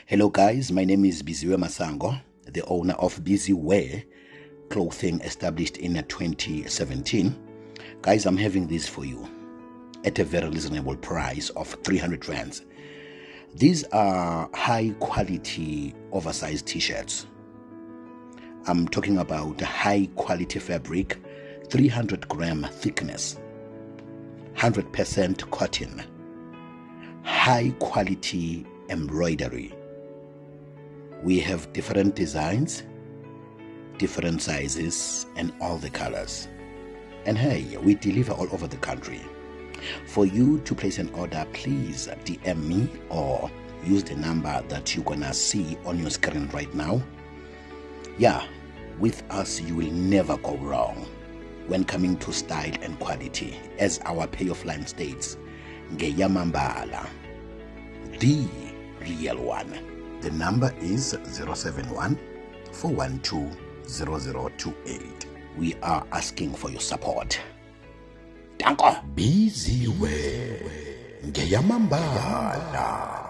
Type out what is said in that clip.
Hello guys, my name is Biziwe Masango, the owner of Busy Wear Clothing, established in 2017. Guys, I'm having this for you at a very reasonable price of 300 rands. These are high quality oversized t-shirts. I'm talking about high quality fabric, 300 gram thickness, 100% cotton, high quality embroidery. We have different designs, different sizes, and all the colors. And hey, we deliver all over the country. For you to place an order, please DM me or use the number that you're gonna see on your screen right now. Yeah, with us you will never go wrong when coming to style and quality. As our payoff line states, Ngeyamambala, the real one. The number is 071 412 0028. We are asking for your support. Danko. Busy Wear Ngeyamambala.